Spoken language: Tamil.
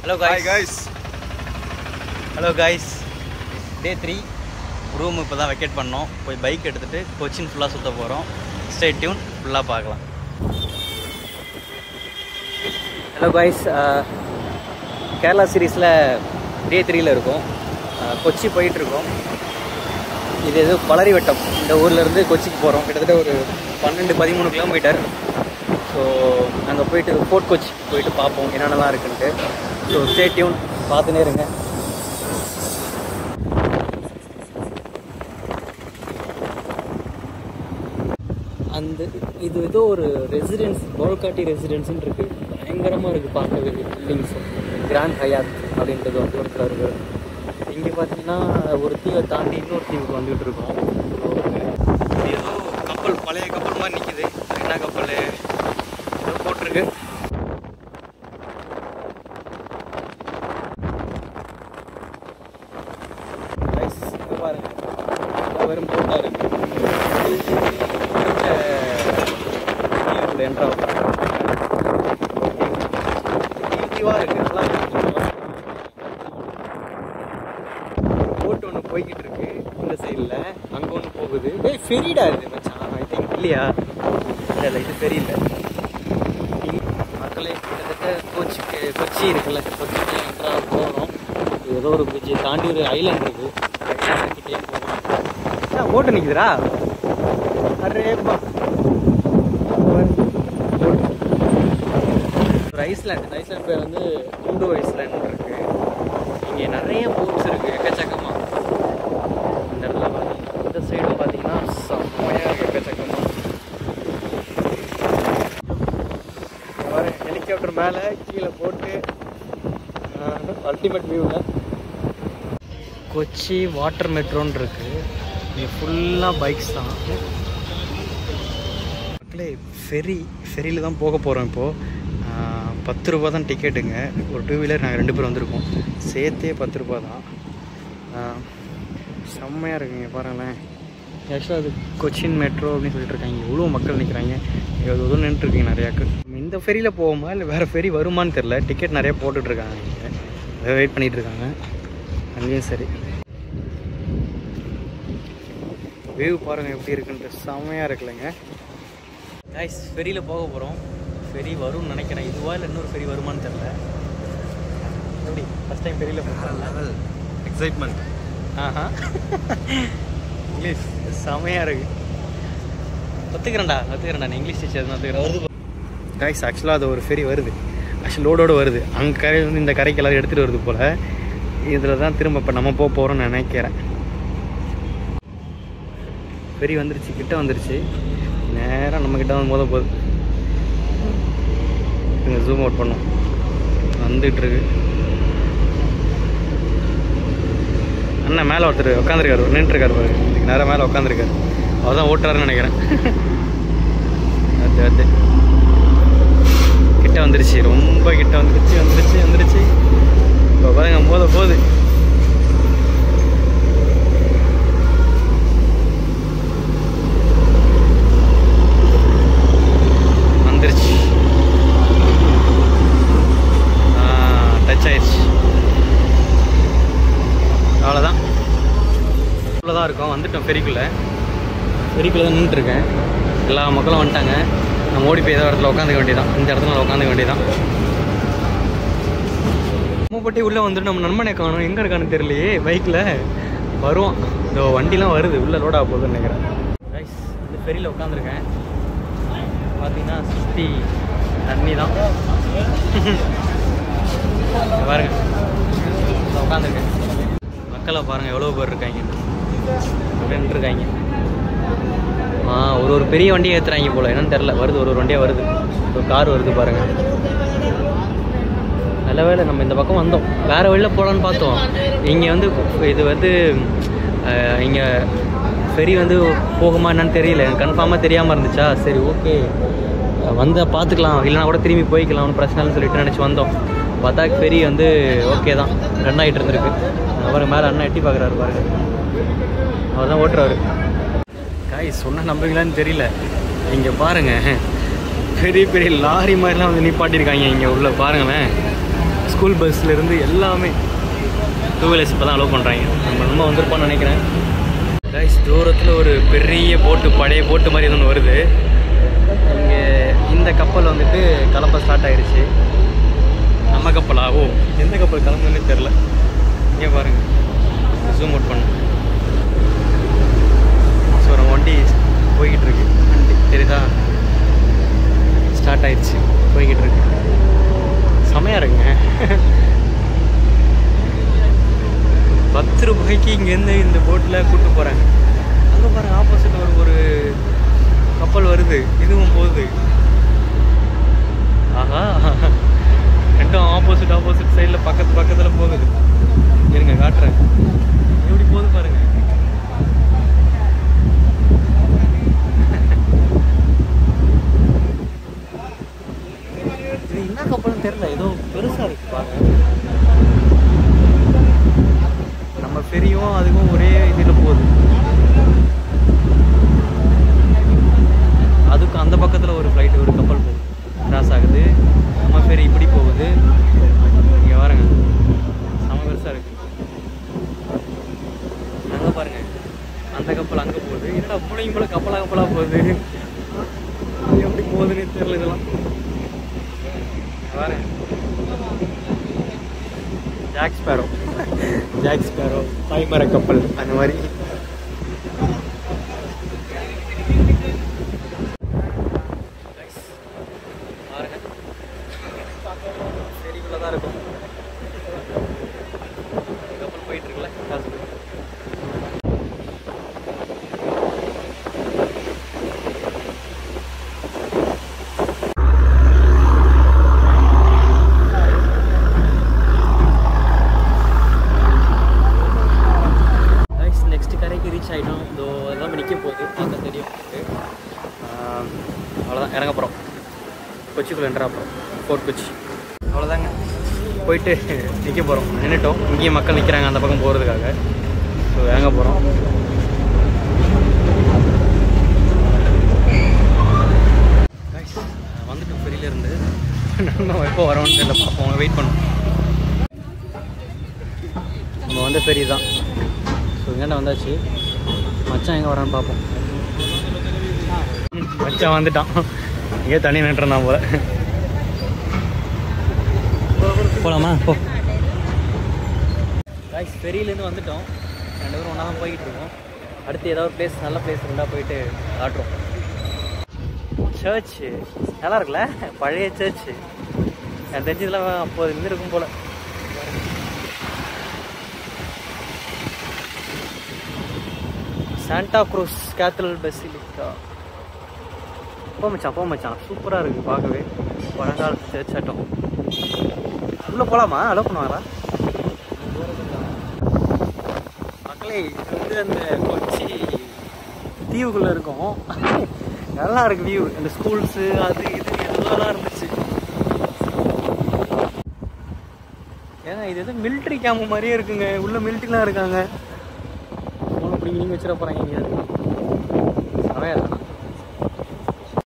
Hello guys. Hi guys. Hello guys. Day 3. Room இப்போ தான் வெக்கேட் பண்ணோம். போய் பைக் எடுத்துகிட்டு கொச்சின் ஃபுல்லாக சுற்ற போகிறோம். ஸ்டே டியூன் ஃபுல்லாக பார்க்கலாம். ஹலோ காய்ஸ், கேரளா சீரீஸில் டே 3ல் இருக்கும். கொச்சி போயிட்டுருக்கோம். இது எது பலரிவட்டம், இந்த ஊர்லேருந்து கொச்சிக்கு போகிறோம். கிட்டத்தட்ட ஒரு 12-13 கிலோமீட்டர். ஸோ அங்கே போயிட்டு ஃபோர்ட் கொச்சி போயிட்டு பார்ப்போம் என்னென்னலாம் இருக்குன்ட்டு. ஸோ ஸ்டே டியூன், பார்த்துனே இருங்க. அந்த இது ஏதோ ஒரு ரெசிடென்ஸ், போல்காட்டி ரெசிடென்ஸ்ன்னு இருக்குது. பயங்கரமாக இருக்குது பார்க்கவே. பில்டிங்ஸ் கிராண்ட் ஹயாத் அப்படின்றது வந்து ஒருத்தர் இருக்குது. இங்கே பார்த்தீங்கன்னா ஒரு தீவை தாண்டி இன்னொரு தீவுக்கு வந்துகிட்டு இருக்கோம். ஏதோ கப்பல், பழைய கப்பல் மாதிரி நிற்கிது. என்ன கப்பல் ஏதோ போட்டிருக்கு. பாருங்க, வெறும் போட்டாக இருக்குது. என்ட்ரா தீவாக இருக்குது. நல்லா போட்டு ஒன்று போய்கிட்டு இருக்கு இந்த சைடில். அங்கே ஒன்று போகுது. ஃபெரிடா இது மச்சான், ஐ திங்க். இல்லையா? இல்லை, இது ஃபெரி இல்லை. மக்களே கிட்டத்தட்ட கொச்சி இருக்குல்ல, கொச்சிக்கு என்ட்ரா போகிறோம். ஏதோ ஒரு பிரிட்ஜை தாண்டி ஒரு ஐலாண்ட் இருக்குது. கிட்டே போகிறோம். போட்டு நிற்குதுரா. அரேப்பா, ஐஸ்லாண்ட். ஐஸ்லாண்ட் பேர் வந்து குண்டு ஐஸ்லாண்ட் இருக்குது. இங்கே நிறைய போட்ஸ் இருக்குது, எக்கச்சக்கமாக. இந்த இடத்துல பார்த்தீங்கன்னா, இந்த சைடும் பார்த்தீங்கன்னா செம்மையாக எக்கச்சக்கமாக. ஹெலிகாப்டர் மேலே கீழே போட்டு அல்டிமேட் வியூவில். கொச்சி வாட்டர் மெட்ரோன்னு இருக்குது. இங்கே ஃபுல்லாக பைக்ஸ் தான். மக்களே ஃபெரியில் தான் போக போகிறோம் இப்போது. 10 ரூபா தான் டிக்கெட்டுங்க. ஒரு 2 வீலர் நாங்கள் 2 பேர் வந்திருக்கோம். சேர்த்தே 10 ரூபா தான். செம்மையாக இருக்குங்க பாருங்களேன். ஆக்சுவலாக அது கொச்சின் மெட்ரோ அப்படின்னு சொல்லிட்டு இருக்காங்க. இவ்வளோ மக்கள் நிற்கிறாங்க. எதுவும் நின்றுட்டுருக்கீங்க நிறையாக்கு. இந்த ஃபெரியில் போவோமா இல்லை வேறு ஃபெரி வருமானு தெரில. டிக்கெட் நிறையா போட்டுட்ருக்காங்க. இங்கே அதை வெயிட் பண்ணிகிட்ருக்காங்க. அங்கேயும் சரி. வியூ பாருங்கள் எப்படி இருக்குன்ட்டு. செம்மையாக இருக்குல்லங்க கைஸ். ஃபெரியில் போக போகிறோம். ஃபெரி வரும்னு நினைக்கிறேன். இதுவா இல்லை இன்னொரு ஃபெரி வருமானு தெரில. எப்படி ஃபஸ்ட் டைம் ஃபெரியில் போகிறேன். Level excitement. இங்கிலீஷ் செமையாக இருக்குது. ஒத்துக்கிறேன்டா. நீ இங்கிலீஷ் டீச்சர் தான் ஒத்துக்கிறேன். கைஸ் ஆக்சுவலாக அது ஒரு ஃபெரி வருது. ஆக்சுவலி லோடோடு வருது. அங்கே கரையில் வந்து இந்த கரைக்கு எல்லோரும் எடுத்துகிட்டு வருது போல். இதில் தான் திரும்ப இப்போ நம்ம போக போகிறோம்னு நினைக்கிறேன். ஃபெரி வந்துருச்சு, கிட்ட வந்துருச்சு. நேராக நம்மக்கிட்ட வந்து மோத போகுது. இங்கே ஜூம் அவுட் பண்ணோம். வந்துட்டுருக்கு. அண்ணா மேலே ஒருத்தர் உட்காந்துருக்காரு, நின்றுருக்காரு பாரு. இதுக்கு நேரம் மேலே உட்காந்துருக்காரு. அவர் தான் ஓட்டுறாருன்னு நினைக்கிறேன். அது கிட்ட வந்துருச்சு, ரொம்ப கிட்ட வந்துருச்சு. இப்போ பாருங்க மோத போகுது. அவ்வளோதான், இவ்வளோதான் இருக்கும். வந்துட்டோம் ஃபெரிக்குள்ளே தான் நின்றுட்டுருக்கேன். எல்லா மக்களும் வந்துட்டாங்க. நம்ம ஓடி போய் ஏதோ இடத்துல உட்காந்துக்க வேண்டியதான். இந்த இடத்துல உட்காந்துக்க வேண்டியதான். நம்ம போட்டி உள்ளே வந்துட்டு நம்ம நண்பனை காணும். எங்கே இருக்கான்னு தெரியலையே. பைக்கில் வருவோம். இந்த வண்டிலாம் வருது, உள்ளே லோட் ஆக போகுதுன்னு நினைக்கிறேன். ரைஸ், இந்த ஃபெரியில் உட்காந்துருக்கேன். பார்த்தீங்கன்னா சுற்றி தண்ணி தான். பாருங்க, உட்காந்துருக்கேன். மக்களை பாருங்கள் எவ்வளோ பேர் இருக்காங்க. நின்றுருக்காங்க. ஒரு பெரிய வண்டியை ஏற்றுறாங்க போல். என்னன்னு தெரில. வருது, ஒரு வண்டியாக வருது. ஒரு கார் வருது பாருங்கள். நல்ல வேலை நம்ம இந்த பக்கம் வந்தோம். வேறு வழியில் போகலான்னு பார்த்தோம். இங்கே வந்து இது வந்து இங்கே ஃபெரி வந்து போகுமா என்னன்னு தெரியல. எனக்கு கன்ஃபார்மாக தெரியாமல் இருந்துச்சா. சரி ஓகே, வந்தால் பார்த்துக்கலாம், இல்லைனா கூட திரும்பி போய்க்கலாம், ஒன்றும் பிரச்சனை இல்லைன்னு சொல்லிட்டு நினச்சி வந்தோம். பார்த்தா ஃபெரி வந்து ஓகே தான், ரன் ஆகிட்டு இருந்திருக்கு. அவருக்கு மேலே அண்ணன் எட்டி பார்க்குறாரு பாருங்க. அவர் தான் ஓட்டுறாரு. காய் சொன்ன நம்புறீங்களான்னு தெரியல. இங்கே பாருங்கள், பெரிய பெரிய லாரி மாதிரிலாம் வந்து நிப்பாட்டியிருக்காங்க. இங்கே உள்ள பாருங்களேன். ஸ்கூல் பஸ்லேருந்து எல்லாமே டூ வீலர்ஸ் இப்போ தான் அலோவ் பண்ணுறாங்க. நம்ம வந்திருப்போம்னு நினைக்கிறேன். கைஸ் தூரத்தில் ஒரு பெரிய போட்டு, பழைய போட்டு மாதிரி ஒன்று வருது. இங்கே இந்த கப்பல் வந்துட்டு கிளம்ப ஸ்டார்ட் ஆகிடுச்சு. நம்ம கப்பலா? ஓ, எந்த கப்பல் கிளம்புன்னு தெரில. இங்கே பாருங்கள், ஜூம் அவுட் பண்ண. ஸோ நம்ம வண்டி போய்கிட்டு இருக்கு. வண்டி தெரியுதா? ஸ்டார்ட் ஆயிடுச்சு, போய்கிட்டு இருக்கு. செமையாக இருக்குங்க. 10 ரூபாய்க்கு இங்கேருந்து இந்த போட்டில் கூப்பிட்டு போகிறாங்க. அங்கே பாருங்கள், ஆப்போசிட் ஒரு கப்பல் வருது, இதுவும் போகுது. ஆஹா, ரெண்டும் ஆப்போசிட் சைடில் பக்கத்தில் போகுது. இருங்க காட்டுறேன், எப்படி போகுது பாருங்க. இது என்ன கப்பல்னு தெரியல, ஏதோ பெருசாக இருக்கு பாருங்க. நம்ம ஃபெரியும் அதுக்கும் ஒரே இதில் போகுது. அதுக்கு அந்த பக்கத்தில் ஒரு ஃப்ளைட், ஒரு கப்பல் போகுது, கிராஸ் ஆகுது. நம்ம ஃபெரி இப்படி போகுது. இங்கே பாருங்க, செம பெருசாக இருக்கு. அங்கே பாருங்க, அந்த கப்பல் அங்கே போகுது. என்னடா மூளையும் போல கப்பலாக போகுது, எப்படி போகுதுன்னு தெரியல. இதெல்லாம் பாருங்க, ஜாக் ஸ்பேரோ பாய்மர கப்பல் அந்த மாதிரி. சரிக்குள்ள தான் இருக்கும் கப்பல் போயிட்டு இருக்குல்ல. ரீச் ஆகிட்டோம். இதோ எல்லாம் நிற்க போகுது, பார்க்க தெரியும். அவ்வளோதான், இறங்க போகிறோம். கொச்சிக்குள்ளே என்ட்ரா போகிறோம், ஃபோர்ட் கொச்சி. அவ்வளோதாங்க, போயிட்டு நிற்க போகிறோம். நின்றுட்டோம், இங்கேயும் மக்கள் நிற்கிறாங்க அந்த பக்கம் போகிறதுக்காக. ஸோ இறங்க போகிறோம். வந்துட்டு ஃபெரியிலேருந்து நம்ம எப்போ வரோன்னு தெரியல, பார்ப்போம், வெயிட் பண்ணுவோம். நம்ம வந்து ஃபெரி தான். ஸோ இங்கேண்ட வந்தாச்சு. மச்சான் எங்கே வரான்னு பார்ப்போம். மச்சான் வந்துட்டான், இங்கே தண்ணி நின்றுருந்தான் போல. போகலாமா? போ. கைஸ் ஃபெரியிலேருந்து வந்துட்டோம். 2 பேரும் ஒன்றா தான் போய்கிட்டு இருக்கோம். அடுத்து ஏதாவது ஒரு பிளேஸ், நல்ல பிளேஸ் இருந்தால் போயிட்டு காட்டுறோம். சர்ச்சு நல்லா இருக்குல்ல, பழைய சர்ச்சு. எனக்கு தெரிஞ்சதுலாம் அப்போது இருந்திருக்கும் போல். Santa Cruz Cathedral Basilica. போ மச்சான், சூப்பராக இருக்குது பார்க்கவே. பழங்காலத்து சர்ச் ஆட்டம். உள்ளே போகலாமா? அலோ பண்ணுவாங்களா? மக்களே, இது வந்து அந்த கொச்சி தீவுக்குள்ளே இருக்கும். நல்லா இருக்குது வியூ. இந்த ஸ்கூல்ஸு அது இது எல்லாம் இருந்துச்சு. ஏன்னா இது எதுவும் மிலிட்ரி கேம்ப் மாதிரியே இருக்குங்க. உள்ள மிலிட்ரிலாம் இருக்காங்க. அப்படி நீங்கள் வச்சிட போகிறாங்க.